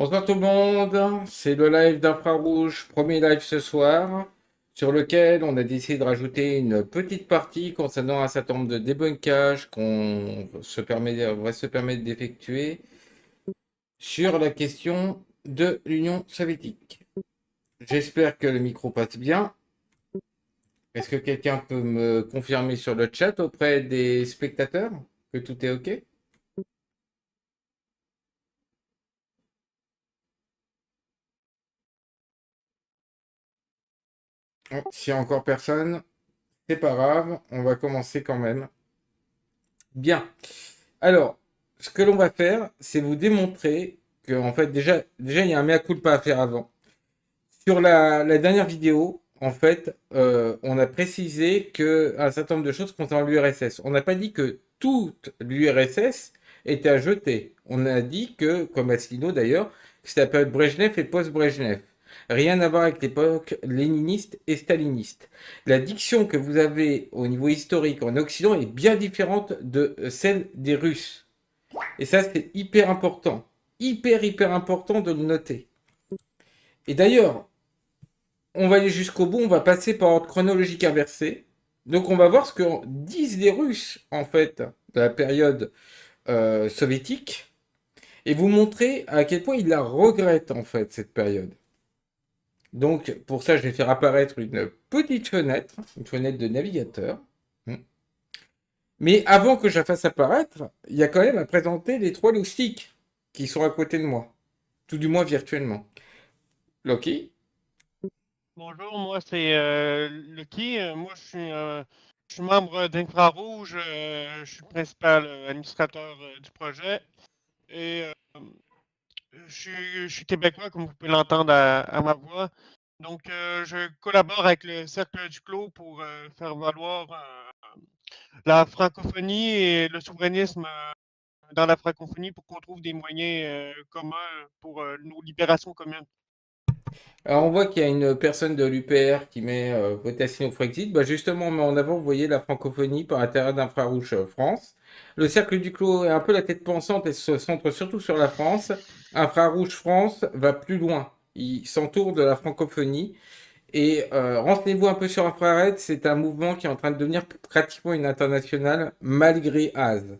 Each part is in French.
Bonsoir tout le monde, c'est le live d'Infrarouge, premier live ce soir, sur lequel on a décidé de rajouter une petite partie concernant un certain nombre de débunkages va se permettre d'effectuer sur la question de l'Union soviétique. J'espère que le micro passe bien. Est-ce que quelqu'un peut me confirmer sur le chat auprès des spectateurs que tout est OK? Bon, s'il n'y a encore personne, c'est pas grave, on va commencer quand même. Bien. Alors, ce que l'on va faire, c'est vous démontrer que, en fait, déjà, il y a un mea culpa à faire avant. Sur la dernière vidéo, en fait, on a précisé un certain nombre de choses concernant l'URSS. On n'a pas dit que toute l'URSS était à jeter. On a dit que, comme Asselineau d'ailleurs, que c'était la période Brejnev et post-Brejnev. Rien à voir avec l'époque léniniste et staliniste. La diction que vous avez au niveau historique en Occident est bien différente de celle des Russes. Et ça, c'est hyper important. Hyper important de le noter. Et d'ailleurs, on va aller jusqu'au bout, on va passer par ordre chronologique inversé. Donc on va voir ce que disent les Russes, en fait, de la période soviétique, et vous montrer à quel point ils la regrettent, en fait, cette période. Donc pour ça, je vais faire apparaître une petite fenêtre, une fenêtre de navigateur. Mais avant que je la fasse apparaître, il y a quand même à présenter les trois loustiques qui sont à côté de moi, tout du moins virtuellement. Loki. Bonjour, moi c'est Lucky. Moi je suis membre d'Infrarouge. Je suis le principal administrateur du projet. Et je suis québécois, comme vous pouvez l'entendre à ma voix. Donc je collabore avec le Cercle du Clos pour faire valoir la francophonie et le souverainisme dans la francophonie pour qu'on trouve des moyens communs pour nos libérations communes. Alors on voit qu'il y a une personne de l'UPR qui met votation au Frexit. Bah justement, on met en avant, vous voyez, la francophonie par intérêt d'Infrarouge France. Le cercle du clos est un peu la tête pensante et se centre surtout sur la France. Infrarouge France va plus loin. Il s'entoure de la francophonie. Et renseignez-vous un peu sur Infrared, c'est un mouvement qui est en train de devenir pratiquement une internationale malgré Az.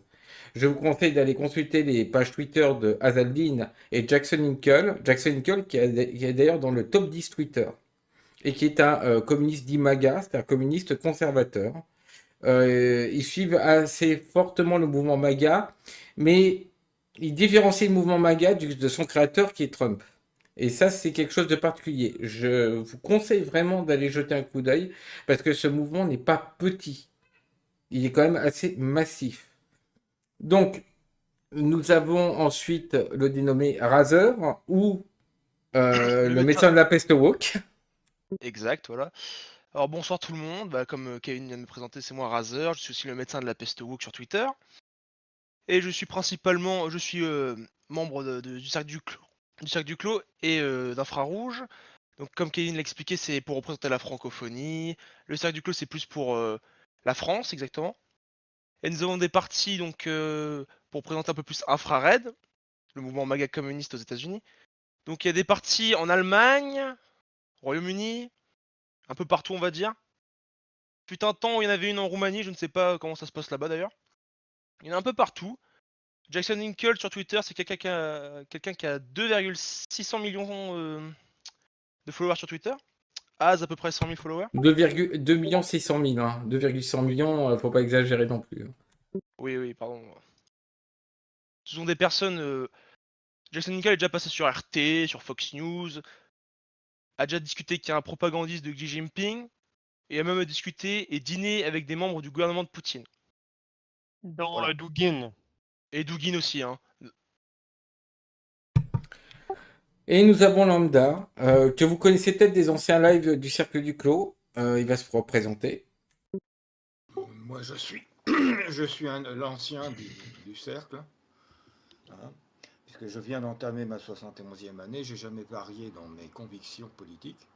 Je vous conseille d'aller consulter les pages Twitter de Azaldine et Jackson Hinkle. Jackson Hinkle qui est d'ailleurs dans le top 10 Twitter et qui est un communiste d'Imaga, c'est un communiste conservateur. Ils suivent assez fortement le mouvement MAGA, mais ils différencient le mouvement MAGA de son créateur qui est Trump. Et ça, c'est quelque chose de particulier. Je vous conseille vraiment d'aller jeter un coup d'œil parce que ce mouvement n'est pas petit. Il est quand même assez massif. Donc, nous avons ensuite le dénommé Razer ou Le le médecin. médecin de la peste woke. Exact, voilà. Alors bonsoir tout le monde, comme Kevin vient de me présenter, c'est moi Razer, je suis aussi le médecin de la peste woke sur Twitter. Et je suis membre du cercle du clos et d'Infrarouge. Donc comme Kevin l'a expliqué, c'est pour représenter la francophonie. Le cercle du clos c'est plus pour la France exactement. Et nous avons des partis donc pour présenter un peu plus Infrared, le mouvement MAGA communiste aux États-Unis. Donc il y a des partis en Allemagne, Royaume-Uni, un peu partout on va dire. Fut un temps où il y en avait une en Roumanie, je ne sais pas comment ça se passe là-bas d'ailleurs. Il y en a un peu partout. Jackson Hinkle sur Twitter, c'est quelqu'un qui a 2,600 millions de followers sur Twitter. Az à peu près 100 000 followers. 2 600 000. Hein. 2,100 millions, faut pas exagérer non plus. Oui, oui, pardon. Ce sont des personnes. Jackson Hinkle est déjà passé sur RT, sur Fox News, a déjà discuté avec un propagandiste de Xi Jinping, et a même discuté et dîné avec des membres du gouvernement de Poutine. Dont Voilà. Dugin. Et Dugin aussi, hein. Et nous avons Lambda, que vous connaissez peut-être des anciens lives du Cercle du Clos. Il va se représenter. Moi, je suis, je suis l'ancien du cercle, hein, puisque je viens d'entamer ma 71e année. J'ai jamais varié dans mes convictions politiques.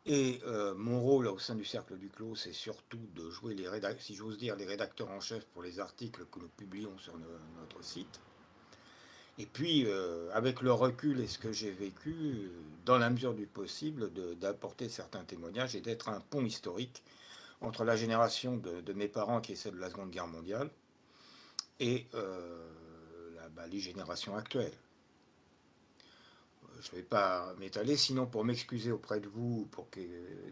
Et mon rôle au sein du cercle du clos, c'est surtout de jouer si j'ose dire, les rédacteurs en chef pour les articles que nous publions sur notre site. Et puis, avec le recul et ce que j'ai vécu, dans la mesure du possible, d'apporter certains témoignages et d'être un pont historique entre la génération de mes parents, qui est celle de la Seconde Guerre mondiale, et les générations actuelles. Je ne vais pas m'étaler, sinon pour m'excuser auprès de vous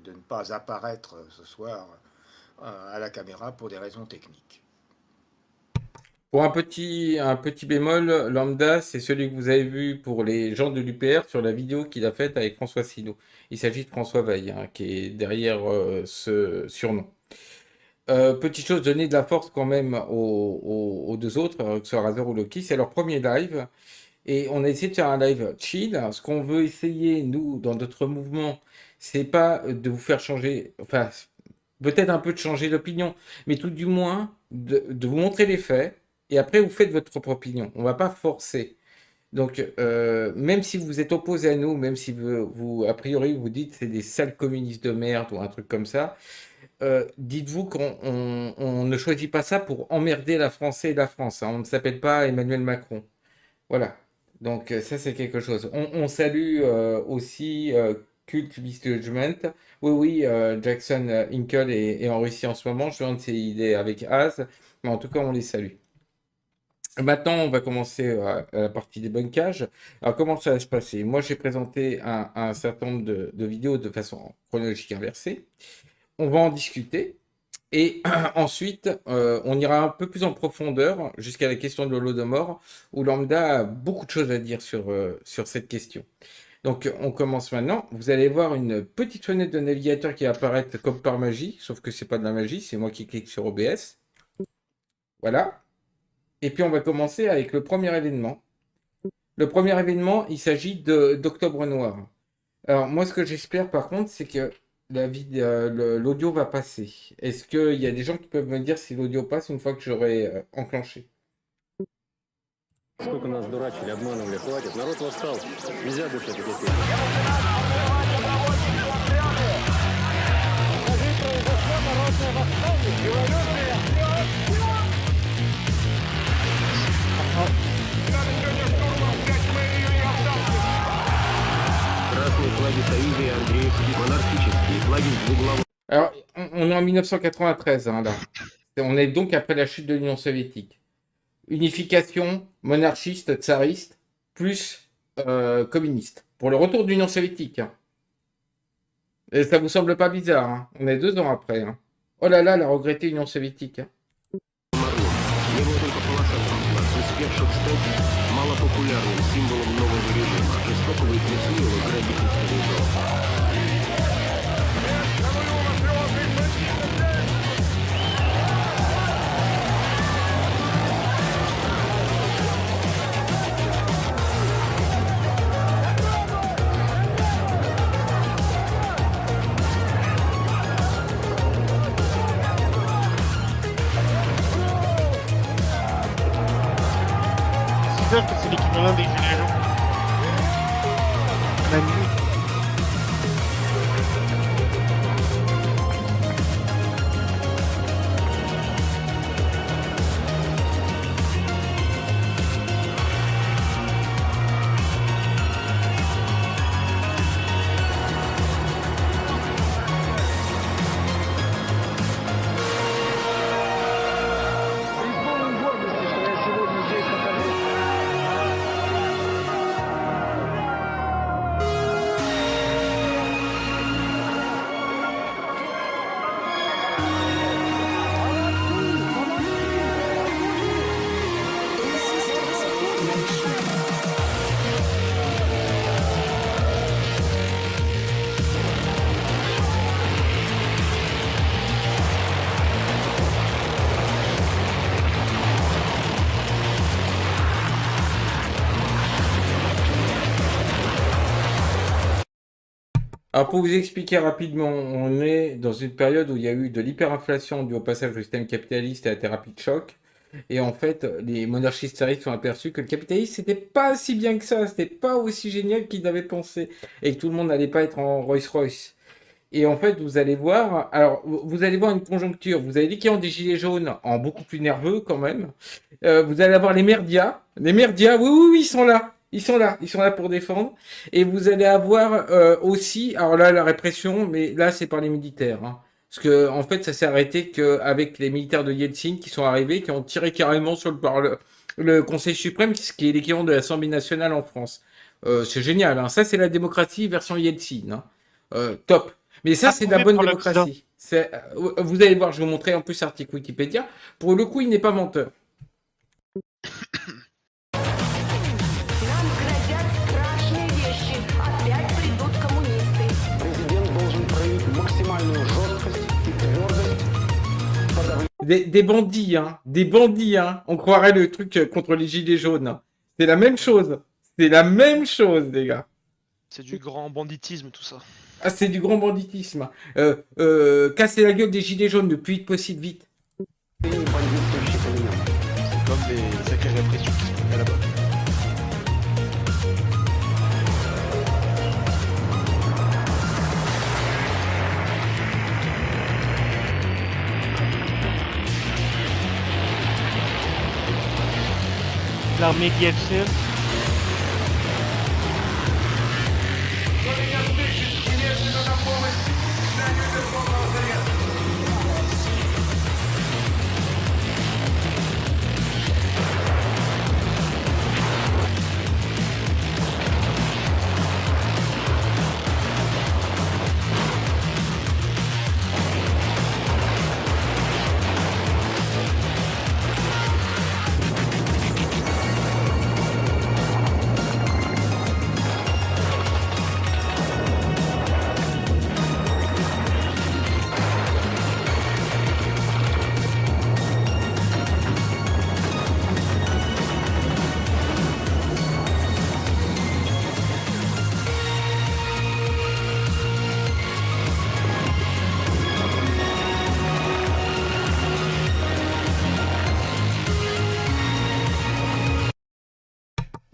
de ne pas apparaître ce soir à la caméra pour des raisons techniques. Pour un petit bémol, lambda, c'est celui que vous avez vu pour les gens de l'UPR sur la vidéo qu'il a faite avec François Asselineau. Il s'agit de François Veil, hein, qui est derrière ce surnom. Petite chose, donner de la force quand même aux deux autres, que ce soit Razer ou Loki, c'est leur premier live. Et on a essayé de faire un live chill. Ce qu'on veut essayer, nous, dans notre mouvement, c'est pas de vous faire changer, enfin, peut-être un peu de changer d'opinion, mais tout du moins de vous montrer les faits. Et après, vous faites votre propre opinion. On va pas forcer. Donc, même si vous êtes opposé à nous, même si a priori, vous dites c'est des sales communistes de merde ou un truc comme ça, dites-vous qu'on ne choisit pas ça pour emmerder la France et la France, hein. On ne s'appelle pas Emmanuel Macron. Voilà. Donc, ça, c'est quelque chose. On salue aussi Cult Misjudgment. Oui, oui, Jackson Hinkle est en Russie en ce moment. Je demande s'il est avec Az. Mais en tout cas, on les salue. Maintenant, on va commencer à la partie débunkage. Alors, comment ça va se passer? Moi, j'ai présenté un certain nombre de vidéos de façon chronologique inversée. On va en discuter. Et ensuite, on ira un peu plus en profondeur jusqu'à la question de l'Holodomor, où Lambda a beaucoup de choses à dire sur cette question. Donc, on commence maintenant. Vous allez voir une petite fenêtre de navigateur qui va apparaître comme par magie, sauf que c'est pas de la magie, c'est moi qui clique sur OBS. Voilà. Et puis, on va commencer avec le premier événement. Le premier événement, il s'agit d'Octobre Noir. Alors, moi, ce que j'espère, par contre, c'est que l'audio va passer. Est-ce qu'il y a des gens qui peuvent me dire si l'audio passe une fois que j'aurai enclenché? Сколько нас дурачили, обманывали, хватит. Народ восстал. Нельзя больше это терпеть. Красные флаги Союза и Андреевский, монархические флаги двуглавые. Alors, on est en 1993, hein, là. On est donc après la chute de l'Union soviétique. Unification monarchiste, tsariste, plus communiste. Pour le retour de l'Union soviétique, hein. Et ça vous semble pas bizarre, hein? On est 2 ans après, hein. Oh là là, la regrettée Union soviétique, hein. Его только полоса прошла, успевших стать малопопулярным символом нового режима, жестокого и трусливого грабительского ужаса. C'est sûr que c'est l'équivalent des gilets jaunes. La nuit. Alors, pour vous expliquer rapidement, on est dans une période où il y a eu de l'hyperinflation due au passage du système capitaliste et à la thérapie de choc. Et en fait, les monarchistes tsaristes ont aperçu que le capitalisme, c'était pas si bien que ça, c'était pas aussi génial qu'ils avaient pensé, et que tout le monde n'allait pas être en Rolls-Royce. Et en fait, vous allez voir, alors vous allez voir une conjoncture. Vous avez des qui ont des gilets jaunes en beaucoup plus nerveux quand même. Vous allez avoir les merdias. Les merdias, oui, oui, oui, ils sont là. Ils sont là pour défendre. Et vous allez avoir aussi, alors là, la répression, mais là, c'est par les militaires. Hein. Parce que en fait, ça s'est arrêté qu'avec les militaires de Yeltsin qui sont arrivés, qui ont tiré carrément sur le Conseil suprême, ce qui est l'équivalent de l'Assemblée nationale en France. C'est génial. Hein. Ça, c'est la démocratie version Yeltsin. Hein. Top. Mais ça, c'est de la Approuvé bonne par l'Occident. démocratie. Vous allez voir, je vais vous montrer en plus l'article Wikipédia. Pour le coup, il n'est pas menteur. Нам грозят страшные вещи. Опять придут коммунисты. Президент должен проявить максимальную жесткость и твердость в подавлении Des bandits, hein. Des bandits, hein. On croirait le truc contre les gilets jaunes. Hein. C'est la même chose. C'est la même chose, les gars. C'est du grand banditisme tout ça. Ah, c'est du grand banditisme. Casser la gueule des gilets jaunes le plus vite possible, vite. бандитствующих элементов. C'est comme les sacrées répressions qui se prenaient là-bas. L'armée de Yeltsin.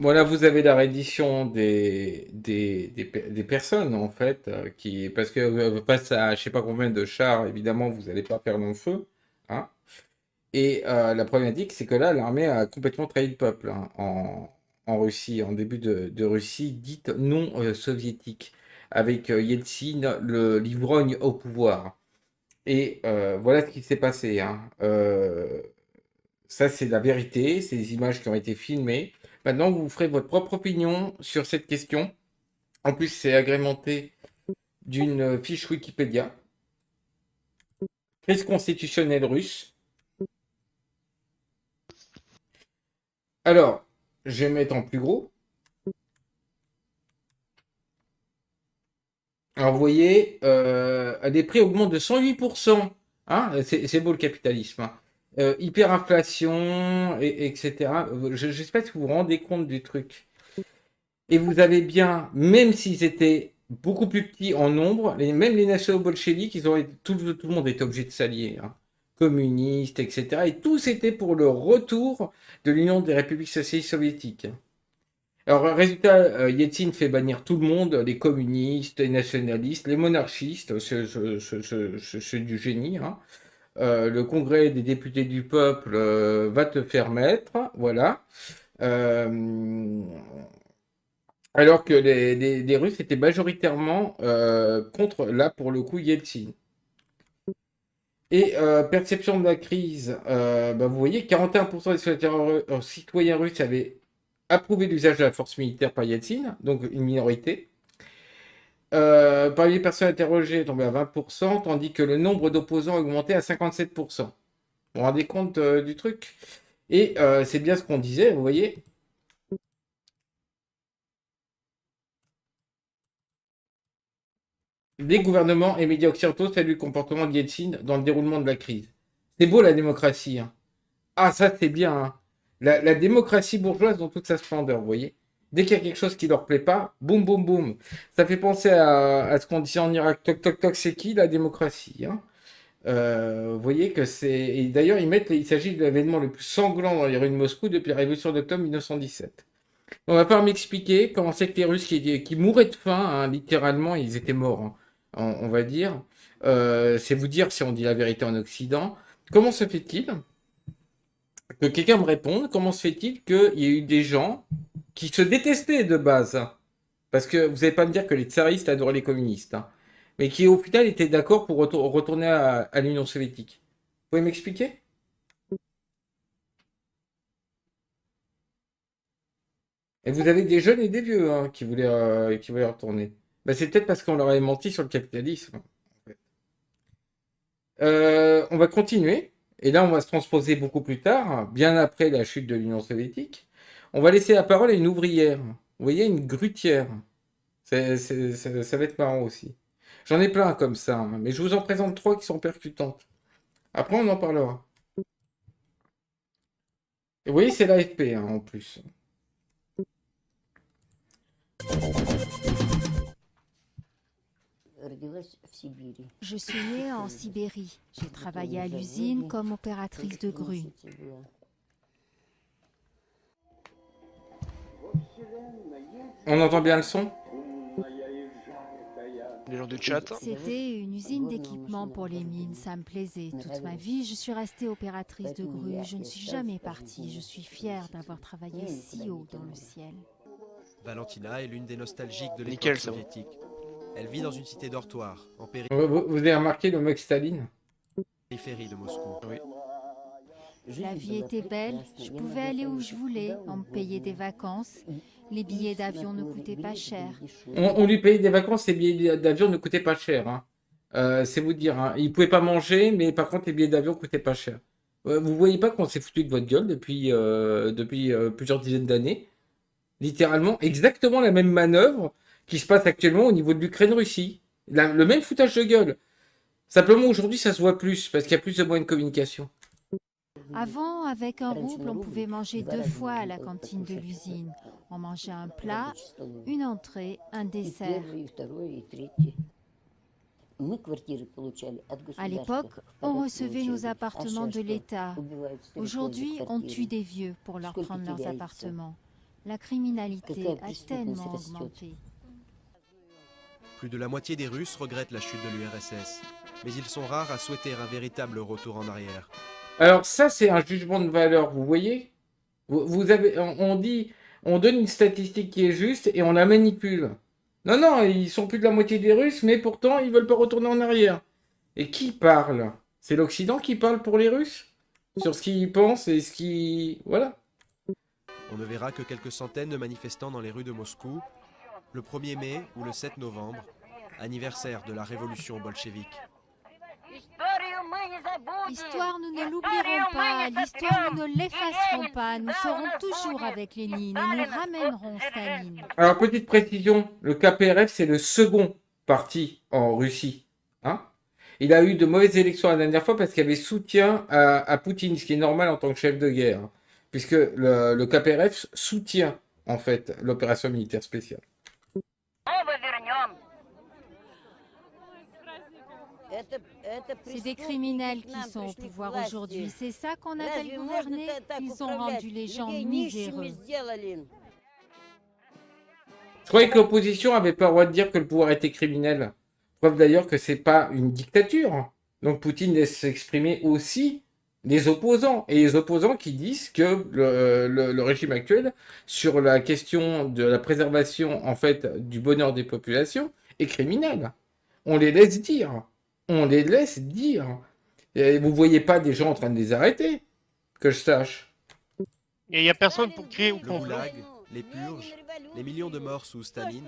Voilà, vous avez la reddition des personnes, en fait, parce que face à je sais pas combien de chars, évidemment, vous n'allez pas faire long feu. Hein. Et la problématique, c'est que là, l'armée a complètement trahi le peuple hein, en Russie, en début de Russie dite non soviétique, avec Yeltsin, l'ivrogne au pouvoir. Et voilà ce qui s'est passé. Hein. Ça, c'est la vérité, c'est des images qui ont été filmées. Maintenant, vous ferez votre propre opinion sur cette question. En plus, c'est agrémenté d'une fiche Wikipédia. Crise constitutionnelle russe. Alors, je vais mettre en plus gros. Alors, vous voyez, les prix augmentent de 108%. Hein, c'est beau le capitalisme. Hein. Hyperinflation, etc. Je ne sais pas si vous vous rendez compte du truc. Et vous avez bien, même s'ils étaient beaucoup plus petits en nombre, même les nationaux-bolcheviks, tout le monde était obligé de s'allier. Hein. Communistes, etc. Et tous étaient pour le retour de l'Union des républiques socialistes soviétiques. Alors, résultat, Yeltsin fait bannir tout le monde, les communistes, les nationalistes, les monarchistes, c'est du génie. Hein. Le congrès des députés du peuple va te faire mettre, voilà. Alors que les Russes étaient majoritairement contre, là, pour le coup, Yeltsin. Et perception de la crise, vous voyez, 41% des citoyens russes avaient approuvé l'usage de la force militaire par Yeltsin, donc une minorité. Parmi les personnes interrogées est tombé à 20%, tandis que le nombre d'opposants a augmenté à 57%. Vous vous rendez compte du truc? Et c'est bien ce qu'on disait, vous voyez. Les gouvernements et médias occidentaux saluent le comportement de Yeltsin dans le déroulement de la crise. C'est beau la démocratie. Hein. Ah, ça c'est bien. Hein. La démocratie bourgeoise dans toute sa splendeur, vous voyez. Dès qu'il y a quelque chose qui leur plaît pas, boum, boum, boum. Ça fait penser à ce qu'on disait en Irak. Toc, toc, toc, c'est qui la démocratie hein vous voyez que c'est... Et d'ailleurs, il s'agit de l'événement le plus sanglant dans les rues de Moscou depuis la révolution d'octobre 1917. On va pas m'expliquer comment c'est que les Russes qui mouraient de faim, hein, littéralement, ils étaient morts. Hein. on va dire. C'est vous dire si on dit la vérité en Occident. Comment se fait-il que quelqu'un me réponde, comment se fait-il qu'il y ait eu des gens qui se détestaient de base? Parce que vous n'allez pas me dire que les tsaristes adoraient les communistes, hein, mais qui au final étaient d'accord pour retourner à l'Union soviétique. Vous pouvez m'expliquer? Et vous avez des jeunes et des vieux hein, qui voulaient retourner. Bah, c'est peut-être parce qu'on leur avait menti sur le capitalisme. En fait. On va continuer. Et là, on va se transposer beaucoup plus tard, bien après la chute de l'Union soviétique. On va laisser la parole à une ouvrière. Vous voyez, une grutière. Ça va être marrant aussi. J'en ai plein comme ça, hein, mais je vous en présente 3 qui sont percutantes. Après, on en parlera. Et vous voyez, c'est l'AFP hein, en plus. Je suis née en Sibérie. J'ai travaillé à l'usine comme opératrice de grue. On entend bien le son? Les gens du chat. C'était une usine d'équipement pour les mines, ça me plaisait. Toute ma vie, je suis restée opératrice de grue. Je ne suis jamais partie. Je suis fière d'avoir travaillé si haut dans le ciel. Valentina est l'une des nostalgiques de Nickel, l'époque c'est bon. soviétique. Elle vit dans une cité dortoir, en Vous avez remarqué le mec Staline? périphérie de Moscou. Oui. La vie était belle, je pouvais aller où je voulais, on me payait des vacances. Les billets d'avion ne coûtaient pas cher. On lui payait des vacances, ses billets d'avion ne coûtaient pas cher. Hein. C'est vous dire. Hein. Il pouvait pas manger, mais par contre, les billets d'avion coûtaient pas cher. Vous voyez pas qu'on s'est foutu de votre gueule depuis plusieurs dizaines d'années? Littéralement, exactement la même manœuvre qui se passe actuellement au niveau de l'Ukraine-Russie. Le même foutage de gueule. Simplement, aujourd'hui, ça se voit plus, parce qu'il y a plus de moyens de communication. Avant, avec 1 rouble, on pouvait manger 2 fois à la cantine de l'usine. On mangeait un plat, une entrée, un dessert. À l'époque, on recevait nos appartements de l'État. Aujourd'hui, on tue des vieux pour leur prendre leurs appartements. La criminalité a tellement augmenté. Plus de la moitié des Russes regrettent la chute de l'URSS, mais ils sont rares à souhaiter un véritable retour en arrière. Alors ça, c'est un jugement de valeur, vous voyez? On donne une statistique qui est juste et on la manipule. Non, ils sont plus de la moitié des Russes, mais pourtant, ils veulent pas retourner en arrière. Et qui parle? C'est l'Occident qui parle pour les Russes? Sur ce qu'ils pensent et ce qui... Voilà. On ne verra que quelques centaines de manifestants dans les rues de Moscou, le 1er mai ou le 7 novembre, anniversaire de la révolution bolchevique. L'histoire, nous ne l'oublierons pas. L'histoire, nous ne l'effacerons pas. Nous serons toujours avec Lénine et nous ramènerons Staline. Alors, petite précision, le KPRF, c'est le second parti en Russie. Hein? Il a eu de mauvaises élections la dernière fois parce qu'il y avait soutien à Poutine, ce qui est normal en tant que chef de guerre. Hein, puisque le KPRF soutient, en fait, l'opération militaire spéciale. C'est des criminels qui sont au pouvoir aujourd'hui. C'est ça qu'on appelle gouverner. Ils ont rendu les gens miséreux. Je croyais que l'opposition avait pas le droit de dire que le pouvoir était criminel. Preuve d'ailleurs que c'est pas une dictature. Donc Poutine laisse s'exprimer aussi les opposants. Et les opposants qui disent que le régime actuel, sur la question de la préservation en fait du bonheur des populations, est criminel. On les laisse dire. On les laisse dire. Et vous voyez pas des gens en train de les arrêter, que je sache. Et il n'y a personne pour crier ou Le contre. goulag, les purges, les millions de morts sous Staline,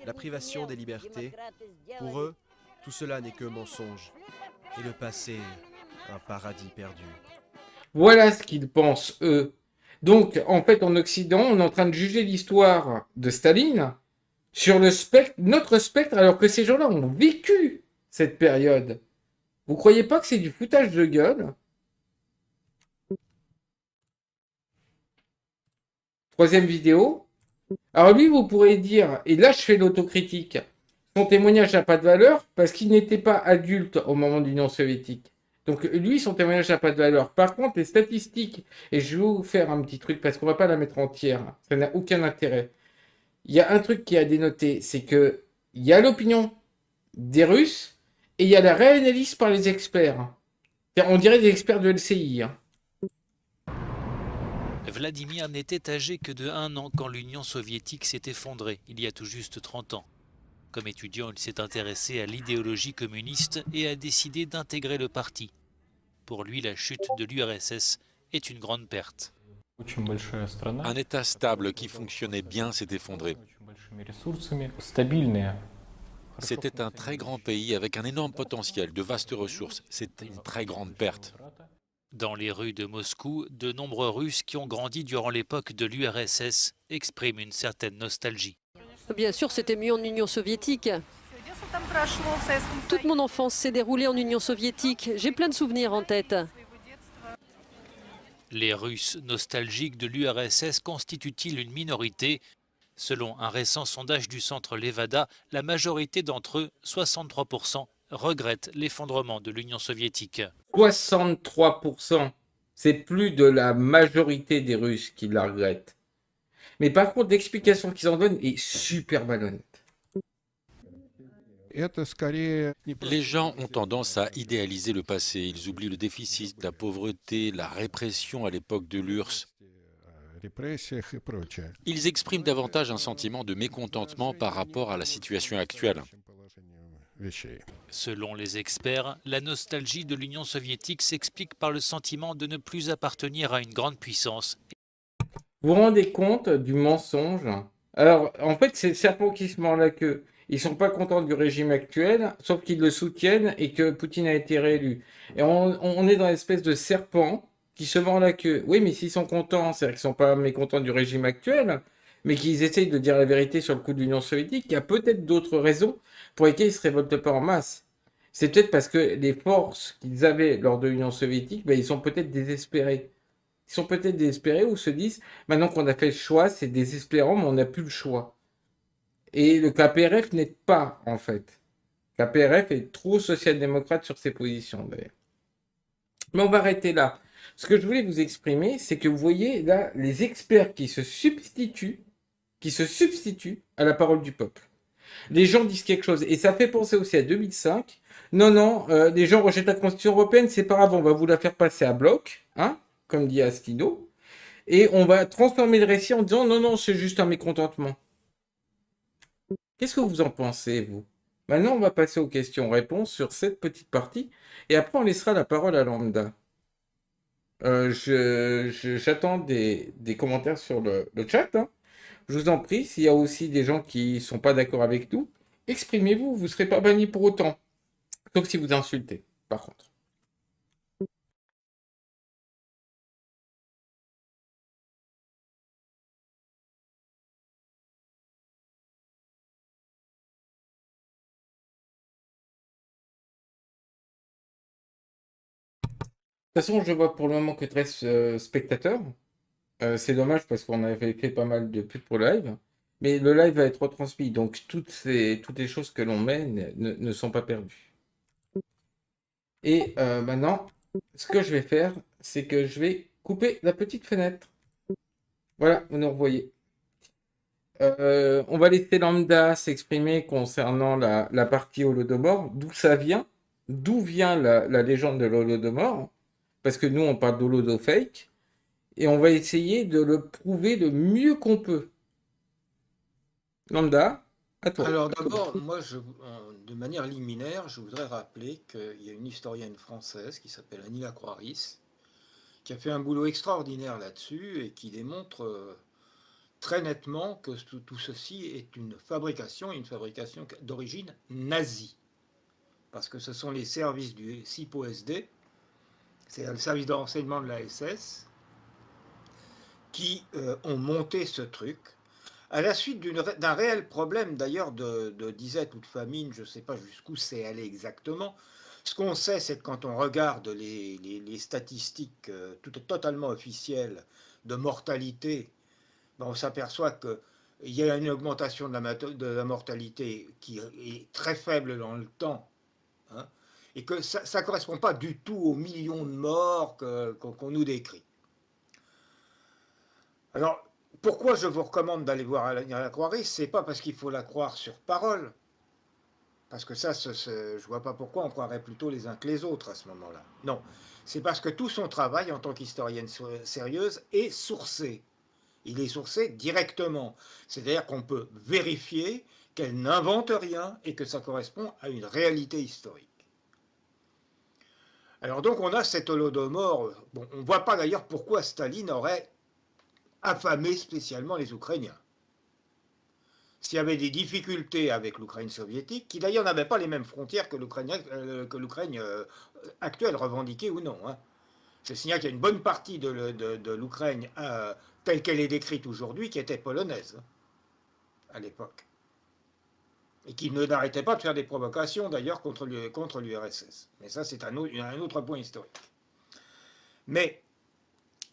la privation des libertés, pour eux, tout cela n'est que mensonge. Et le passé, un paradis perdu. Voilà ce qu'ils pensent, eux. Donc, en fait, en Occident, on est en train de juger l'histoire de Staline sur le spectre, notre spectre, alors que ces gens-là ont vécu cette période. Vous croyez pas que c'est du foutage de gueule? Troisième vidéo. Alors lui, vous pourrez dire, et là je fais l'autocritique, son témoignage n'a pas de valeur parce qu'il n'était pas adulte au moment de l'Union soviétique. Donc lui, son témoignage n'a pas de valeur. Par contre, les statistiques, et je vais vous faire un petit truc parce qu'on va pas la mettre entière, ça n'a aucun intérêt. Il y a un truc qui a dénoté, c'est que il y a l'opinion des Russes et il y a la réanalyse par les experts. On dirait des experts de LCI. Hein. Vladimir n'était âgé que de 1 an quand l'Union soviétique s'est effondrée, il y a tout juste 30 ans. Comme étudiant, il s'est intéressé à l'idéologie communiste et a décidé d'intégrer le parti. Pour lui, la chute de l'URSS est une grande perte. Un État stable qui fonctionnait bien s'est effondré. C'était un très grand pays avec un énorme potentiel, de vastes ressources. C'est une très grande perte. Dans les rues de Moscou, de nombreux Russes qui ont grandi durant l'époque de l'URSS expriment une certaine nostalgie. Bien sûr, c'était mieux en Union soviétique. Toute mon enfance s'est déroulée en Union soviétique. J'ai plein de souvenirs en tête. Les Russes nostalgiques de l'URSS constituent-ils une minorité ? Selon un récent sondage du centre Levada, la majorité d'entre eux, 63%, regrettent l'effondrement de l'Union soviétique. 63%, c'est plus de la majorité des Russes qui la regrettent. Mais par contre, l'explication qu'ils en donnent est super malhonnête. Les gens ont tendance à idéaliser le passé. Ils oublient le déficit, la pauvreté, la répression à l'époque de l'URSS. Ils expriment davantage un sentiment de mécontentement par rapport à la situation actuelle. Selon les experts, la nostalgie de l'Union soviétique s'explique par le sentiment de ne plus appartenir à une grande puissance. Vous vous rendez compte du mensonge? Alors, en fait, c'est le serpent qui se mord la queue. Ils sont pas contents du régime actuel, sauf qu'ils le soutiennent et que Poutine a été réélu. Et on est dans l'espèce de serpent qui se mord la queue. Oui, mais s'ils sont contents, c'est-à-dire qu'ils sont pas mécontents du régime actuel, mais qu'ils essayent de dire la vérité sur le coup de l'Union soviétique, il y a peut-être d'autres raisons pour lesquelles ils se révoltent pas en masse. C'est peut-être parce que les forces qu'ils avaient lors de l'Union soviétique, ben, ils sont peut-être désespérés. Ils sont peut-être désespérés ou se disent, maintenant qu'on a fait le choix, c'est désespérant, mais on n'a plus le choix. Et le KPRF n'est pas, en fait. KPRF est trop social-démocrate sur ses positions, d'ailleurs. Mais on va arrêter là. Ce que je voulais vous exprimer, c'est que vous voyez là les experts qui se substituent à la parole du peuple. Les gens disent quelque chose, et ça fait penser aussi à 2005. Non, les gens rejettent la Constitution européenne, c'est pas grave, on va vous la faire passer à bloc, hein, comme dit Astino, et on va transformer le récit en disant non, c'est juste un mécontentement. Qu'est-ce que vous en pensez, vous? Maintenant, on va passer aux questions-réponses sur cette petite partie, et après, on laissera la parole à Lambda. J'attends des commentaires sur le chat. Hein. Je vous en prie, s'il y a aussi des gens qui ne sont pas d'accord avec nous, exprimez-vous, vous ne serez pas banni pour autant. Sauf si vous insultez, par contre. De toute façon, je vois pour le moment que 13 spectateurs. C'est dommage parce qu'on avait fait pas mal de pubs pour le live. Mais le live va être retransmis, donc toutes les choses que l'on met ne sont pas perdues. Et maintenant, ce que je vais faire, c'est que je vais couper la petite fenêtre. Voilà, vous nous revoyez. On va laisser Lambda s'exprimer concernant la partie Holodomor, d'où ça vient, d'où vient la légende de l'Holodomor, parce que nous, on parle d'Holodofake, et on va essayer de le prouver le mieux qu'on peut. Lambda, à toi. Alors d'abord, moi, de manière liminaire, je voudrais rappeler qu'il y a une historienne française qui s'appelle Annie Lacroix-Ris, qui a fait un boulot extraordinaire là-dessus et qui démontre très nettement que tout ceci est une fabrication d'origine nazie. Parce que ce sont les services du SIPO-SD, c'est le service de renseignement de la SS, qui ont monté ce truc, à la suite d'un réel problème d'ailleurs de disette ou de famine, je ne sais pas jusqu'où c'est allé exactement. Ce qu'on sait, c'est que quand on regarde les statistiques totalement officielles de mortalité, ben on s'aperçoit qu'il y a une augmentation de la mortalité qui est très faible dans le temps, hein, et que ça ne correspond pas du tout aux millions de morts qu'on nous décrit. Alors, pourquoi je vous recommande d'aller voir la Croix-Ris? C'est pas parce qu'il faut la croire sur parole, Parce que ça, je ne vois pas pourquoi on croirait plutôt les uns que les autres à ce moment-là. Non, c'est parce que tout son travail en tant qu'historienne sérieuse est sourcé. Il est sourcé directement. C'est-à-dire qu'on peut vérifier qu'elle n'invente rien et que ça correspond à une réalité historique. Alors donc on a cet holodomor. Bon, on ne voit pas d'ailleurs pourquoi Staline aurait affamé spécialement les Ukrainiens. S'il y avait des difficultés avec l'Ukraine soviétique, qui d'ailleurs n'avait pas les mêmes frontières que l'Ukraine actuelle, revendiquée ou non. Hein. Je signale qu'il y a une bonne partie de l'Ukraine telle qu'elle est décrite aujourd'hui qui était polonaise à l'époque. Et qui n'arrêtait pas de faire des provocations d'ailleurs contre l'URSS. Mais ça c'est un autre point historique. Mais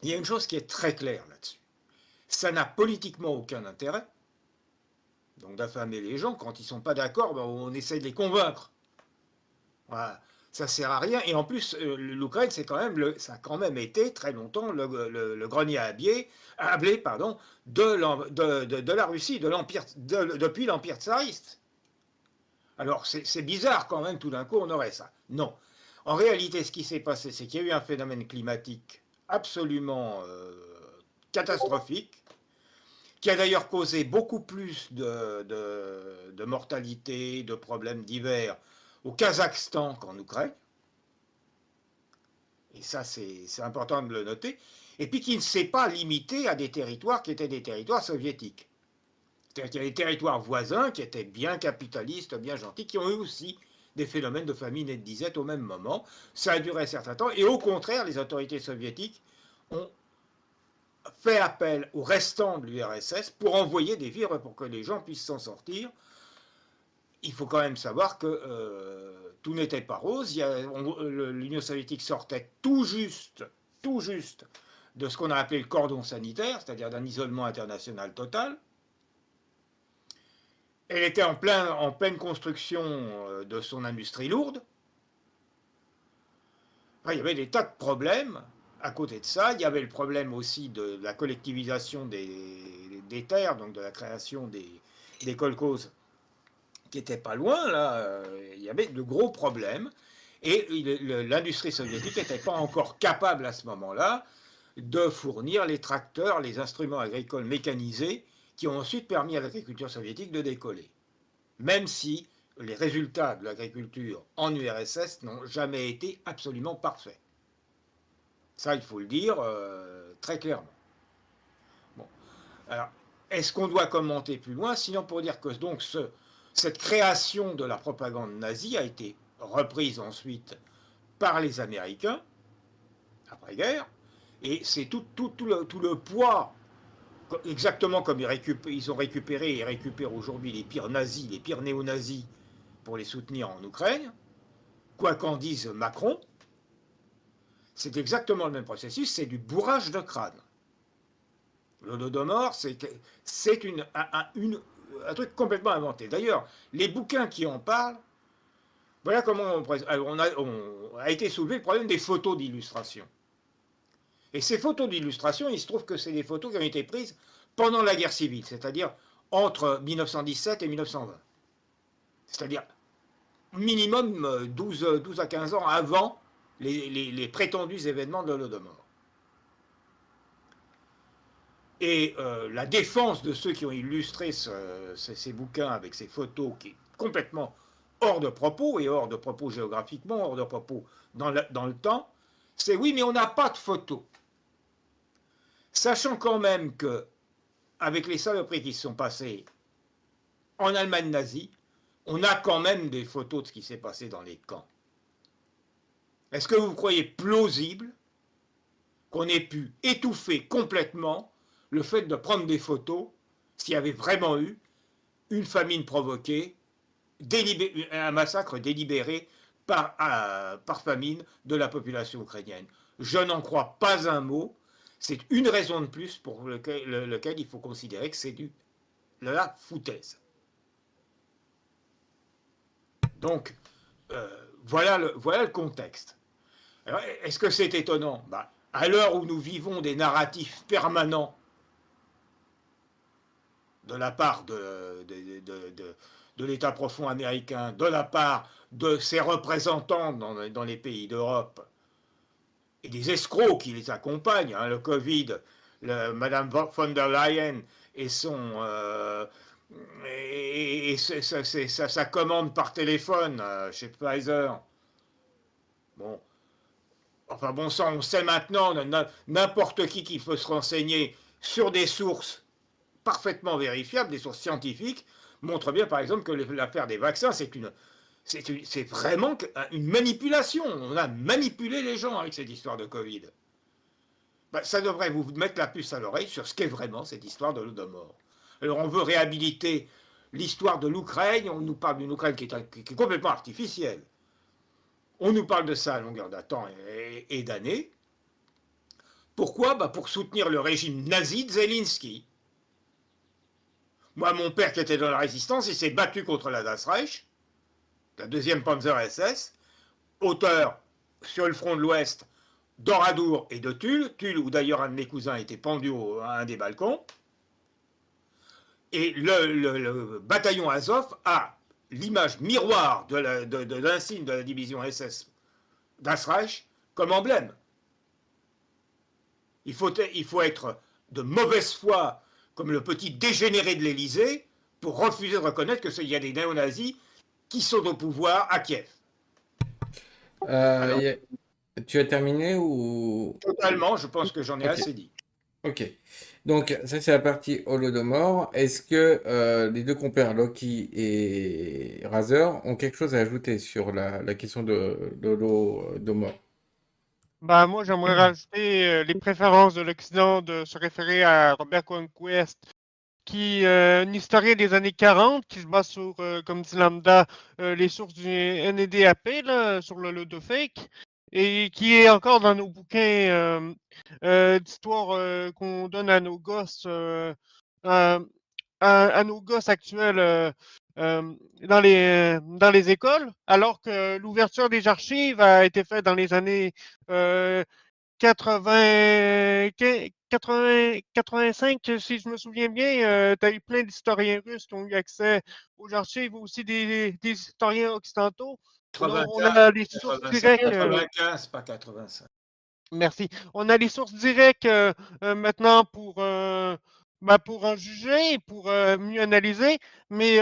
il y a une chose qui est très claire là-dessus. Ça n'a politiquement aucun intérêt. Donc d'affamer les gens, quand ils ne sont pas d'accord, ben, on essaie de les convaincre. Voilà. Ça sert à rien. Et en plus, l'Ukraine, ça a quand même été très longtemps le grenier à blé de la Russie, depuis l'Empire tsariste. Alors c'est bizarre quand même, tout d'un coup, on aurait ça. Non. En réalité, ce qui s'est passé, c'est qu'il y a eu un phénomène climatique absolument catastrophique, qui a d'ailleurs causé beaucoup plus de mortalité, de problèmes divers au Kazakhstan qu'en Ukraine. Et ça, c'est important de le noter. Et puis qui ne s'est pas limité à des territoires qui étaient des territoires soviétiques. C'est-à-dire qu'il y a des territoires voisins qui étaient bien capitalistes, bien gentils, qui ont eu aussi des phénomènes de famine et de disette au même moment. Ça a duré un certain temps. Et au contraire, les autorités soviétiques ont fait appel aux restants de l'URSS pour envoyer des vivres pour que les gens puissent s'en sortir. Il faut quand même savoir que tout n'était pas rose. L'Union soviétique sortait tout juste de ce qu'on a appelé le cordon sanitaire, c'est-à-dire d'un isolement international total. Elle était en pleine construction de son industrie lourde. Enfin, il y avait des tas de problèmes. À côté de ça, il y avait le problème aussi de la collectivisation des terres, donc de la création des kolkhozes, qui n'était pas loin, là. Il y avait de gros problèmes. Et l'industrie soviétique n'était pas encore capable à ce moment-là de fournir les tracteurs, les instruments agricoles mécanisés qui ont ensuite permis à l'agriculture soviétique de décoller. Même si les résultats de l'agriculture en URSS n'ont jamais été absolument parfaits. Ça, il faut le dire très clairement. Bon. Alors, est-ce qu'on doit commenter plus loin? Sinon, pour dire que donc cette création de la propagande nazie a été reprise ensuite par les Américains, après-guerre, et c'est tout le poids, exactement comme ils ont récupéré et récupèrent aujourd'hui les pires nazis, les pires néo-nazis, pour les soutenir en Ukraine, quoi qu'en dise Macron, c'est exactement le même processus, c'est du bourrage de crâne. L'Holodomor, c'est un truc complètement inventé. D'ailleurs, les bouquins qui en parlent, voilà comment on a été soulevé le problème des photos d'illustration. Et ces photos d'illustration, il se trouve que c'est des photos qui ont été prises pendant la guerre civile, c'est-à-dire entre 1917 et 1920. C'est-à-dire minimum 12 à 15 ans avant les prétendus événements de l'Holodomor. Et la défense de ceux qui ont illustré ces bouquins avec ces photos qui est complètement hors de propos, et hors de propos géographiquement, hors de propos dans le temps, c'est oui, mais on n'a pas de photos. Sachant quand même que, avec les saloperies qui se sont passées en Allemagne nazie, on a quand même des photos de ce qui s'est passé dans les camps. Est-ce que vous croyez plausible qu'on ait pu étouffer complètement le fait de prendre des photos s'il y avait vraiment eu une famine provoquée, un massacre délibéré par famine de la population ukrainienne? Je n'en crois pas un mot. C'est une raison de plus pour lequel il faut considérer que c'est de la foutaise. Donc, voilà le contexte. Alors, est-ce que c'est étonnant? À l'heure où nous vivons des narratifs permanents de la part de l'État profond américain de la part de ses représentants dans les pays d'Europe et des escrocs qui les accompagnent, hein, le Covid, Madame von der Leyen et sa commande par téléphone chez Pfizer. Bon. Enfin bon sang, on sait maintenant, n'importe qui peut se renseigner sur des sources parfaitement vérifiables, des sources scientifiques, montre bien par exemple que l'affaire des vaccins, c'est vraiment une manipulation. On a manipulé les gens avec cette histoire de Covid. Ben, ça devrait vous mettre la puce à l'oreille sur ce qu'est vraiment cette histoire de l'Holodomor. Alors on veut réhabiliter l'histoire de l'Ukraine, on nous parle d'une Ukraine qui est complètement artificielle. On nous parle de ça à longueur de temps et d'années. Pourquoi? Ben pour soutenir le régime nazi de Zelensky. Moi, mon père qui était dans la résistance, il s'est battu contre la Das Reich, la 2e Panzer SS, auteur sur le front de l'Ouest d'Oradour et de Tulle, où d'ailleurs un de mes cousins était pendu à un des balcons. Et le bataillon Azov a l'image miroir de l'insigne de la division SS Das Reich comme emblème. Il faut être de mauvaise foi comme le petit dégénéré de l'Élysée pour refuser de reconnaître qu'il y a des néo-nazis qui sont au pouvoir à Kiev. Alors, tu as terminé ou... Totalement, je pense que j'en ai assez dit. Ok. Donc, ça, c'est la partie Holodomor. Est-ce que les deux compères, Loki et Razer, ont quelque chose à ajouter sur la question de l'Holodomor? Bah, moi, j'aimerais rajouter les préférences de l'Occident de se référer à Robert Conquest, qui est un historien des années 40, qui se base sur, comme dit Lambda, les sources du NEDAP, là, sur le Ludofake, et qui est encore dans nos bouquins d'histoire qu'on donne à nos gosses, à nos gosses actuels dans les écoles, alors que l'ouverture des archives a été faite dans les années 85, si je me souviens bien. Tu as eu plein d'historiens russes qui ont eu accès aux archives, aussi des historiens occidentaux. On a les sources directes. 95, pas 85. Merci. On a les sources directes maintenant pour en juger, pour mieux analyser, mais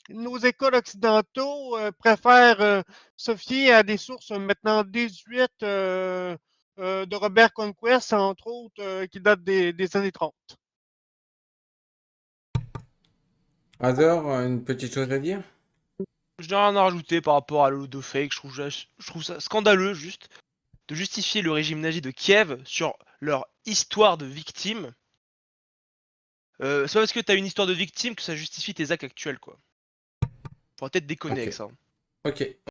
nos écoles occidentaux préfèrent se fier à des sources maintenant désuètes de Robert Conquest, entre autres, qui datent des années 30. Razer, une petite chose à dire? Je n'ai rien à rajouter par rapport à l'Holodomor. Je trouve ça scandaleux, juste, de justifier le régime nazi de Kiev sur leur histoire de victime. C'est pas parce que t'as une histoire de victime que ça justifie tes actes actuels, quoi. Faut peut-être déconner avec ça. Ok.